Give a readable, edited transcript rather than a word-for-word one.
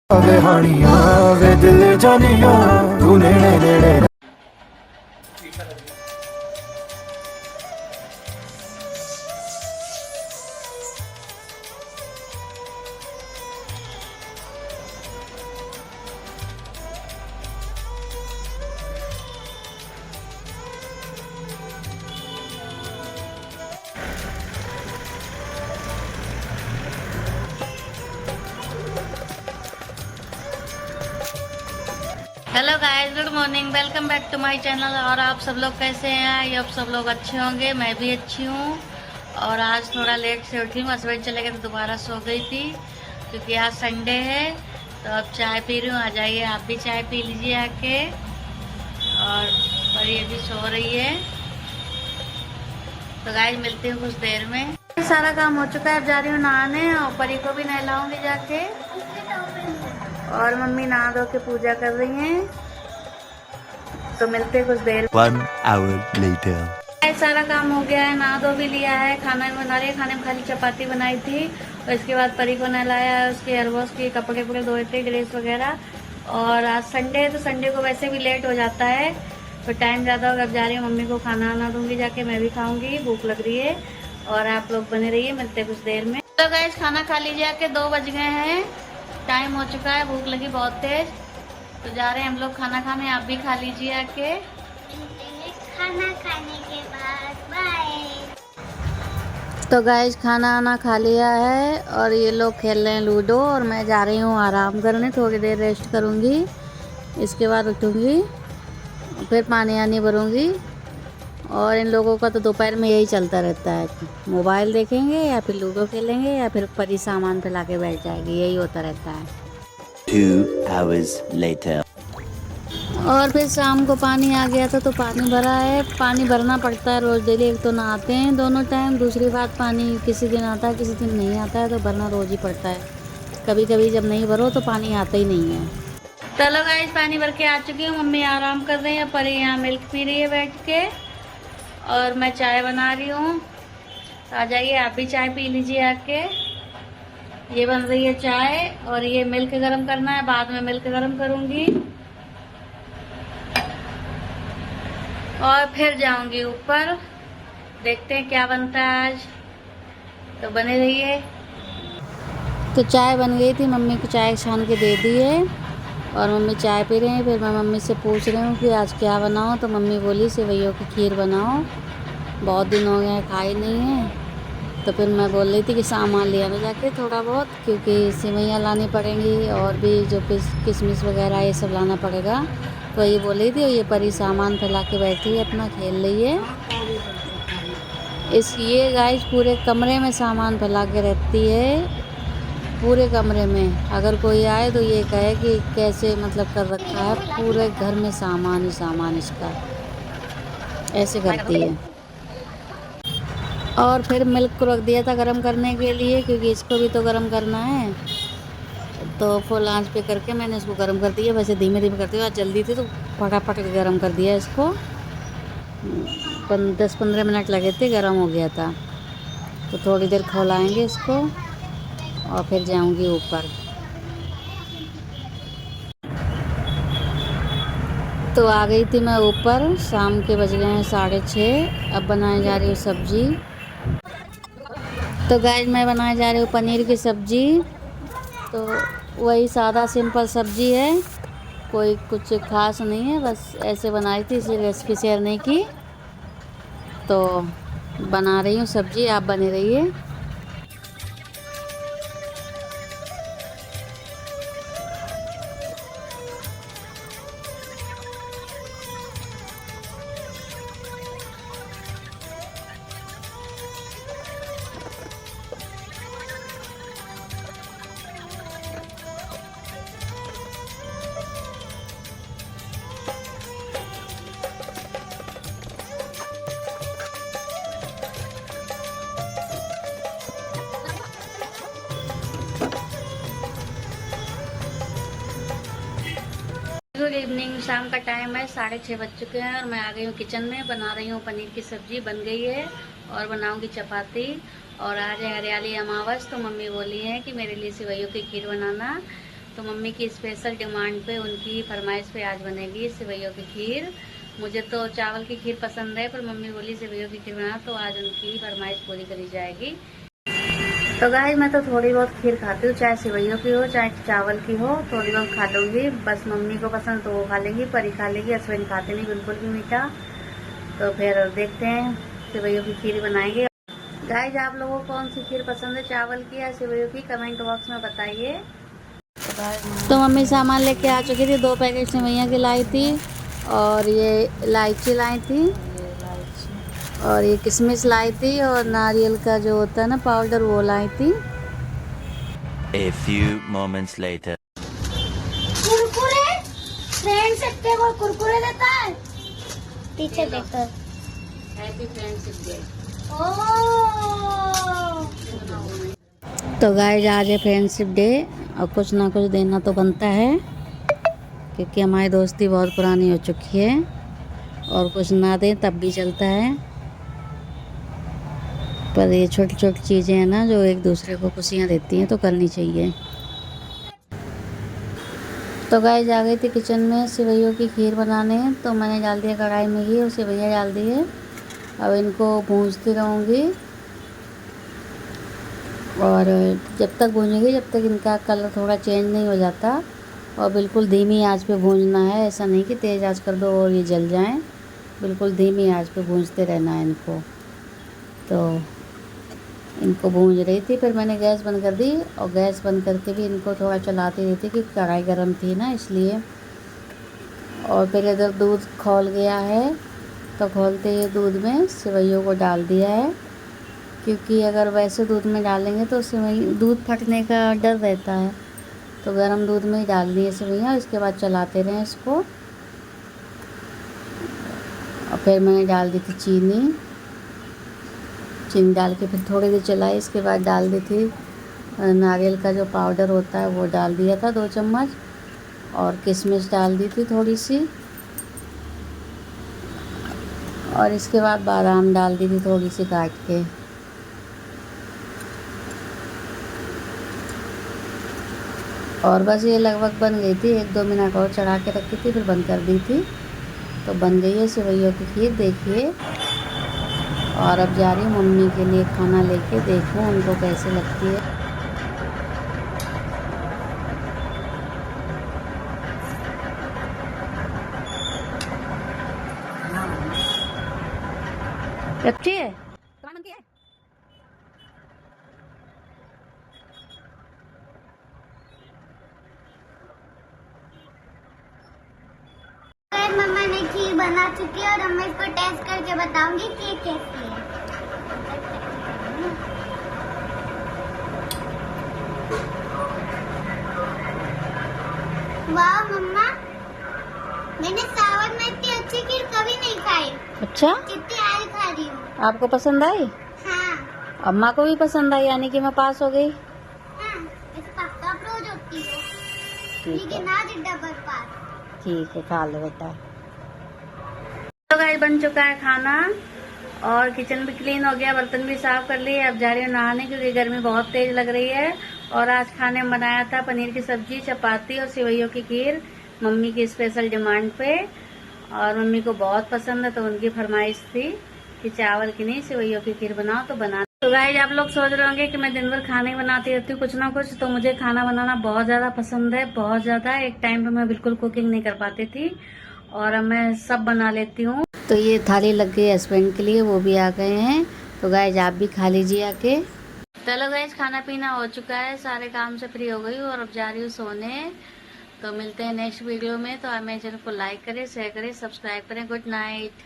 वे हानिया वे दिल जानिया तू नेड़े नेड़े। Hello guys, good morning, welcome back to my channel. और आप सब लोग कैसे हैं? ये आप सब लोग अच्छे होंगे, मैं भी अच्छी हूँ। और आज थोड़ा लेट से उठी हूँ, हस्बैंड चले गए तो दोबारा सो गई थी क्योंकि आज संडे है। तो अब चाय पी रही हूँ, आ जाइए आप भी चाय पी लीजिए आके। और पर ये भी सो रही है। तो गाइस मिलती हूँ कुछ देर में। सारा काम हो चुका है, अब जा रही हूँ नहाने और परी को भी नहलाऊंगी जाके। और मम्मी नहा धो के पूजा कर रही हैं। तो मिलते हैं कुछ देर। 1 hour later. सारा काम हो गया है, नहा धो भी लिया है, खाना भी बना रही है। खाने में खाली चपाती बनाई थी और इसके बाद परी को नहलाया, उसके हेयर वॉश के कपड़े वपड़े धोए थे, ड्रेस वगैरह। और आज संडे है तो संडे को वैसे भी लेट हो जाता है तो टाइम ज़्यादा होगा। अब जा रही हूँ मम्मी को खाना आना दूंगी जाके, मैं भी खाऊंगी, भूख लग रही है। और आप लोग बने रहिए, मिलते हैं कुछ देर में। तो गाइस खाना खा लीजिए आके, 2 बज गए हैं, टाइम हो चुका है, भूख लगी बहुत तेज। तो जा रहे हैं हम लोग खाना खाने, आप भी खा लीजिए आके। खाना खाने के बाद बाय। तो गाइस खाना आना खा लिया है और ये लोग खेल रहे हैं लूडो और मैं जा रही हूँ आराम करने, थोड़ी देर रेस्ट करूँगी। इसके बाद उठूँगी, फिर पानी आनी भरूँगी। और इन लोगों का तो दोपहर में यही चलता रहता है, मोबाइल देखेंगे या फिर लूडो खेलेंगे या फिर परी सामान पे लाके बैठ जाएगी, यही होता रहता है। 2 hours later. और फिर शाम को पानी आ गया था तो पानी भरा है। पानी भरना पड़ता है रोज़ डेली, एक तो नहाते हैं दोनों टाइम, दूसरी बात पानी किसी दिन आता है किसी दिन नहीं आता है, तो भरना रोज़ ही पड़ता है। कभी कभी जब नहीं भरो तो पानी आता ही नहीं है। चलो गाइस पानी भर के आ चुकी हूँ, मम्मी आराम कर रही है, परी यहाँ मिल्क पी रही है बैठ के और मैं चाय बना रही हूँ। आ जाइए आप भी चाय पी लीजिए आके। ये बन रही है चाय और ये मिल्क गर्म करना है, बाद में मिल्क गर्म करूँगी और फिर जाऊंगी ऊपर, देखते हैं क्या बनता है आज। तो बने रहिए। तो चाय बन गई थी, मम्मी को चाय छान के दे दी है और मम्मी चाय पी रही हैं। फिर मैं मम्मी से पूछ रही हूँ कि आज क्या बनाऊँ, तो मम्मी बोली सेवइयों की खीर बनाओ, बहुत दिन हो गए हैं खाई नहीं है। तो फिर मैं बोल रही थी कि सामान ले आना जाके थोड़ा बहुत, क्योंकि सेवइयाँ लानी पड़ेंगी और भी जो किशमिश वगैरह ये सब लाना पड़ेगा। तो ये बोल रही थी और ये परी सामान फैला के बैठी है, अपना खेल रही है। ये गाइस पूरे कमरे में सामान फैला के रहती है, पूरे कमरे में। अगर कोई आए तो ये कहे कि कैसे मतलब कर रखा है, पूरे घर में सामान ही सामान इसका, ऐसे करती है। और फिर मिल्क को रख दिया था गरम करने के लिए, क्योंकि इसको भी तो गरम करना है। तो फुल आंच पे करके मैंने इसको गर्म कर दिया, वैसे धीमे धीमे करती हूँ, आज जल्दी थी तो फटाफट गर्म कर दिया इसको। 10-15 मिनट लगे थे, गर्म हो गया था। तो थोड़ी देर खौलाएंगे इसको और फिर जाऊंगी ऊपर। तो आ गई थी मैं ऊपर, शाम के बज गए हैं 6:30। अब बनाए जा रही हूँ सब्जी। तो गाइस मैं बनाए जा रही हूँ पनीर की सब्जी। तो वही सादा सिंपल सब्जी है, कोई कुछ खास नहीं है, बस ऐसे बनाई थी, इसलिए रेसिपी शेयर नहीं की। तो बना रही हूँ सब्जी, आप बने रहिए। गुड इवनिंग, शाम का टाइम है, 6:30 बज चुके हैं और मैं आ गई हूँ किचन में। बना रही हूँ पनीर की सब्जी, बन गई है और बनाऊंगी चपाती। और आज है हरियाली अमावस, तो मम्मी बोली है कि मेरे लिए सेवइयों की खीर बनाना। तो मम्मी की स्पेशल डिमांड पे, उनकी फरमाइश पे आज बनेगी सेवइयों की खीर। मुझे तो चावल की खीर पसंद है, पर मम्मी बोली सेवइयों की खीर बना, तो आज उनकी फरमाइश पूरी करी जाएगी। तो गाइस मैं तो थोड़ी बहुत खीर खाती हूँ, चाहे सेवइयों की हो चाहे चावल की हो, थोड़ी बहुत खा लूँगी। बस मम्मी को पसंद तो वो खा लेंगी, परी खा लेगी, अश्विन खाते नहीं बिल्कुल भी मीठा। तो फिर देखते हैं सेवइयों की खीर बनाएंगे। गाइस आप लोगों को कौन सी खीर पसंद है, चावल की या सेवइयों की, कमेंट बॉक्स में बताइए। तो मम्मी सामान लेके आ चुकी थी, 2 पैकेट सेवइयाँ की लाई थी, और ये इलायची लाई थी, और ये किशमिश लाई थी, और नारियल का जो होता है ना पाउडर, वो लाई थी। A few moments later. Kurkure friend सकते को कुरकुरे देता है पीछे देखो। Happy friendship day. तो गाइस आज है फ्रेंडशिप डे, और कुछ ना कुछ देना तो बनता है, क्योंकि हमारी दोस्ती बहुत पुरानी हो चुकी है, और कुछ ना दें तब भी चलता है। पर ये छोटी छोटी चीज़ें हैं ना, जो एक दूसरे को खुशियाँ देती हैं, तो करनी चाहिए। तो गाइस आ गई थी किचन में सेवइयों की खीर बनाने, तो मैंने डाल दिया कढ़ाई में घी और सेवइयाँ डाल दी है। अब इनको भूंजती रहूँगी, और जब तक भूनेंगी जब तक इनका कलर थोड़ा चेंज नहीं हो जाता, और बिल्कुल धीमी आंच पे भूनना है, ऐसा नहीं कि तेज़ आंच कर दो और ये जल जाएं, बिल्कुल धीमी आंच पे भूनते रहना है इनको। तो इनको भूंज रही थी, फिर मैंने गैस बंद कर दी, और गैस बंद करके भी इनको थोड़ा चलाती रही थी, कि कढ़ाई गर्म थी ना इसलिए। और फिर इधर दूध खौल गया है, तो खौलते ही दूध में सेवइयों को डाल दिया है, क्योंकि अगर वैसे दूध में डालेंगे तो सेवई दूध फटने का डर रहता है, तो गर्म दूध में ही डाल दिए सेवइयाँ। इसके बाद चलाते रहें इसको, और फिर मैंने डाल दी थी चीनी डाल के फिर थोड़ी देर चलाई। इसके बाद डाल दी थी नारियल का जो पाउडर होता है वो डाल दिया था 2 चम्मच, और किशमिश डाल दी थी थोड़ी सी, और इसके बाद बादाम डाल दी थी थोड़ी सी काट के। और बस ये लगभग बन गई थी, 1-2 मिनट और चढ़ा के रखी थी, फिर बंद कर दी थी। तो बन गई है सेवइयों की खीर, देखिए। और अब जा रही हूँ मम्मी के लिए खाना लेके, देखूँ उनको कैसे लगती है। अच्छी है, बनती है। मम्मा ने खीर बना चुकी है, और मैं इसको टेस्ट करके बताऊंगी कि कैसी है। वाह मम्मा, मैंने सावन में इतनी अच्छी खीर कभी नहीं खाई। अच्छा, कितनी आज खा रही हूँ। आपको पसंद आई? हाँ अम्मा को भी पसंद आई, यानी कि मैं पास हो गई। हाँ, इस पक्का रोज होती है, ठीक है, लेकिन आज डबल पास। ठीक है, खा लो बेटा। तो गाइस बन चुका है खाना, और किचन भी क्लीन हो गया, बर्तन भी साफ कर लिए। अब जा रही हूँ नहाने, क्योंकि गर्मी बहुत तेज लग रही है। और आज खाने में बनाया था पनीर की सब्जी, चपाती और सेवइयों की खीर, मम्मी की स्पेशल डिमांड पे। और मम्मी को बहुत पसंद है, तो उनकी फरमाइश थी कि चावल की नहीं सेवइयों की खीर बनाओ, तो बना। तो गाइस आप लोग सोच रहे होंगे कि मैं दिन भर खाने बनाती रहती हूँ कुछ ना कुछ, तो मुझे खाना बनाना बहुत ज़्यादा पसंद है, बहुत ज़्यादा। एक टाइम पे मैं बिल्कुल कुकिंग नहीं कर पाती थी, और अब मैं सब बना लेती हूँ। तो ये थाली लग गई हस्बैंड के लिए, वो भी आ गए हैं। तो गाइस आप भी खा लीजिए आके। चलो गाइस खाना पीना हो चुका है, सारे काम से फ्री हो गई हूँ, और अब जा रही हूँ सोने। तो मिलते हैं नेक्स्ट वीडियो में। तो आप मेरे चैनल को लाइक करें, शेयर करें, सब्सक्राइब करें। Good night.